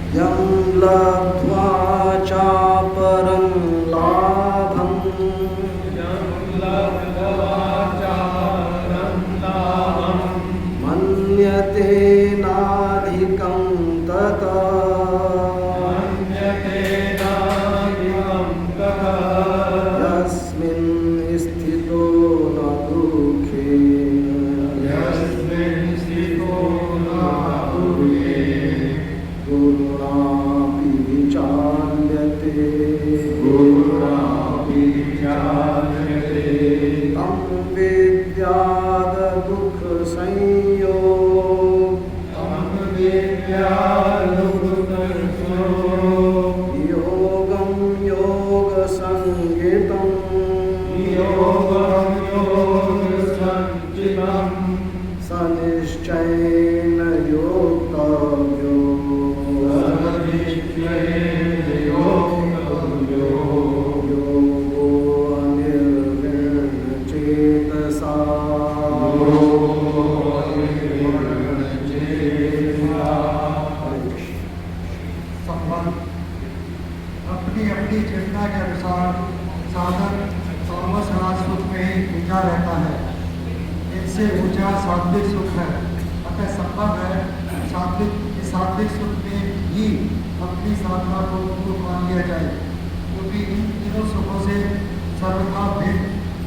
यं लब्ध्वा चापरं लाभं मन्यते नाधिकं ततः यस्मिन् स्थितो न दुःखे गुरुणापि विचाल्यते तं विद्याद दुःखसंयोग योगं योगसंज्ञितं स निश्चयेन योक्तव्यो योगो अनिर्विण्णचेतसा अपनी अपनी चेतना के अनुसार साधक तामस राज सुख में ही ऊंचा रहता है। इनसे ऊंचा सात्विक सुख है। अतः संभव है सात्विक सुख में ही अपनी साधना को मान लिया जाए, क्योंकि इन तीनों सुखों से सर्वथा भिन्न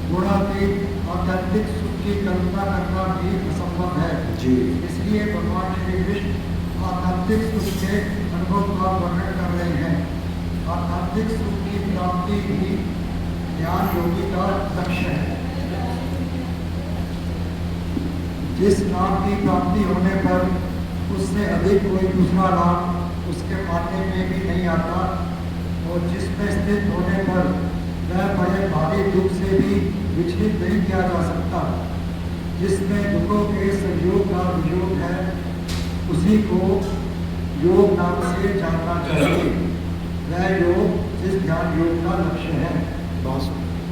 गुणातीत आध्यात्मिक सुख की कल्पना करना भी असंभव है। इसलिए भगवान श्री कृष्ण आध्यात्मिक सुख के अनुभव का वर्णन कर रहे हैं। आध्यात्मिक सुख की प्राप्ति ही ज्ञान योगी का लक्ष्य है। जिस नाम की प्राप्ति होने पर उससे अधिक कोई दूसरा नाम उसके मानने में भी नहीं आता, और जिसमें स्थित होने पर वह बड़े भारी दुख से भी विचलित नहीं किया जा सकता। जिसमें दुखों के संयोग का वियोग है उसी को योग नाम से जानना चाहिए। वह योग जिस ध्यान योग का लक्ष्य है,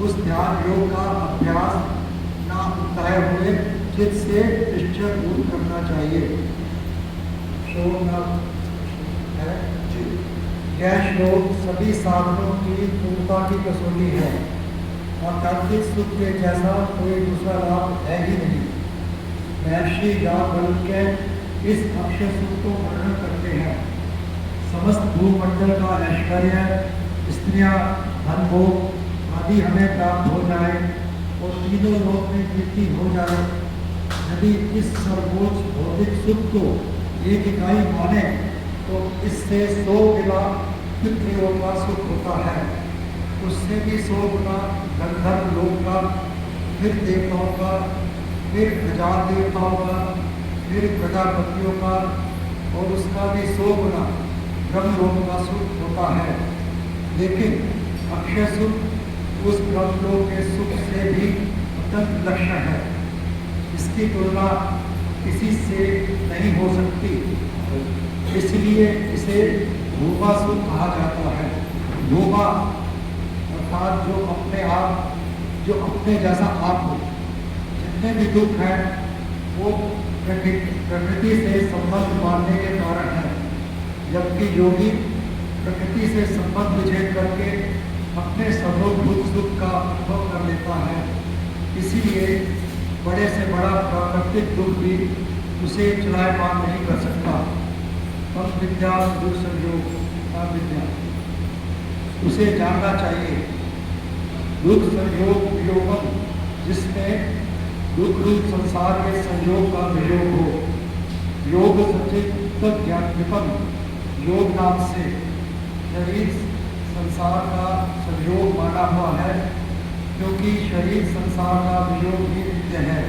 उस ध्यान योग का अभ्यास न उताए हुए चित्त से निश्चय दूर करना चाहिए। यह श्लोक सभी साधनों की पूर्णता की कसौटी है। आध्यात्मिक सुख के जैसा कोई दूसरा लाभ है ही नहीं। महर्षि याज्ञवल्क्य इस अक्षय सुख को वर्णन करते हैं। समस्त भूमंडल का ऐश्वर्य, स्त्रियां, धन भोग आदि हमें प्राप्त हो जाए और तीनों लोक में कीर्ति हो जाए, यदि इस सर्वोच्च भौतिक सुख को एक इकाई माने तो इससे 100 गुना पितृलोक का सुख होता है। उससे भी 100 गुना गंधर्व लोक का, फिर देवताओं का, फिर हजार देवताओं का, फिर प्रजापतियों का, और उसका भी 100 गुना ब्रह्मलोक का सुख होता है। लेकिन अक्षय सुख उस ब्रह्मलोक के सुख से भी अत्यंत लक्षण है। इसकी तुलना किसी से नहीं हो सकती, इसलिए इसे भूमा सुख कहा जाता है। भूमा अर्थात जो अपने जैसा आप हो। जितने भी दुख हैं वो प्रकृति से संबंध मानने के कारण है, जबकि योगी प्रकृति से संबंध विच्छेद करके अपने सर्वभूत सुख का अनुभव कर लेता है। इसीलिए बड़े से बड़ा प्राकृतिक दुख भी उसे चलायमान नहीं कर सकता। तम विद्या दुख संयोग का विद्या उसे जानना चाहिए। दुख संयोग वियोगम, जिसमें दुख रूप संसार के संयोग का वियोग हो। योग सचित ज्ञानविपम, योग नाम से शरीर संसार का संयोग माना हुआ है, क्योंकि शरीर संसार का वियोग भी नित्य है,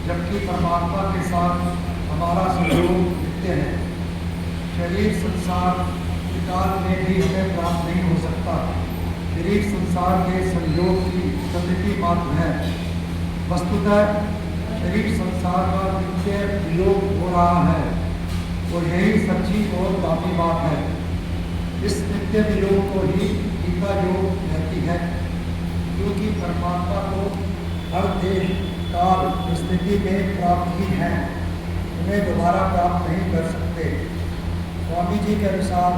जबकि परमात्मा के साथ हमारा संयोग नित्य है। शरीर संसार काल में भी हमें प्राप्त नहीं हो सकता। शरीर संसार के संयोग की प्रकृति मात्र है। वस्तुतः शरीर संसार का नित्य वियोग हो रहा है, और यही सच्ची और दामी बात है। इस नित्य वियोग को ही गीता योग कहती है, क्योंकि परमात्मा को हर देश काल स्थिति में प्राप्त ही है, उन्हें दोबारा प्राप्त नहीं कर सकते। स्वामी स्वामी जी के अनुसार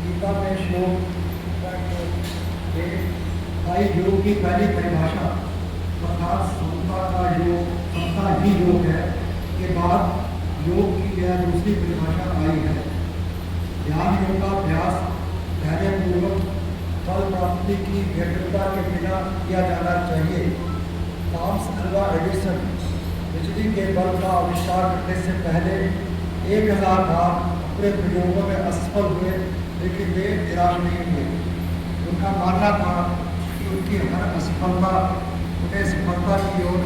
गीता में श्लोक भाई योग की पहली परिभाषा अर्थात समता का योग, समता ही योग है के बाद योग की यह दूसरी परिभाषा आई है। ध्यान योग का अभ्यास धैर्यपूर्वक फल प्राप्ति की व्यग्रता के बिना किया जाना चाहिए। थॉमस अल्वा एडिसन बिजली के बल्ब का आविष्कार करने से पहले 1000 बार अपने प्रयोगों में असफल हुए, लेकिन वे निराश नहीं हुए। उनका मानना था कि उनकी हर असफलता उन्हें सफलता की ओर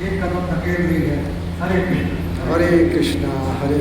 एक कदम धकेल रही है। हरे कृष्ण। हरे कृष्णा हरे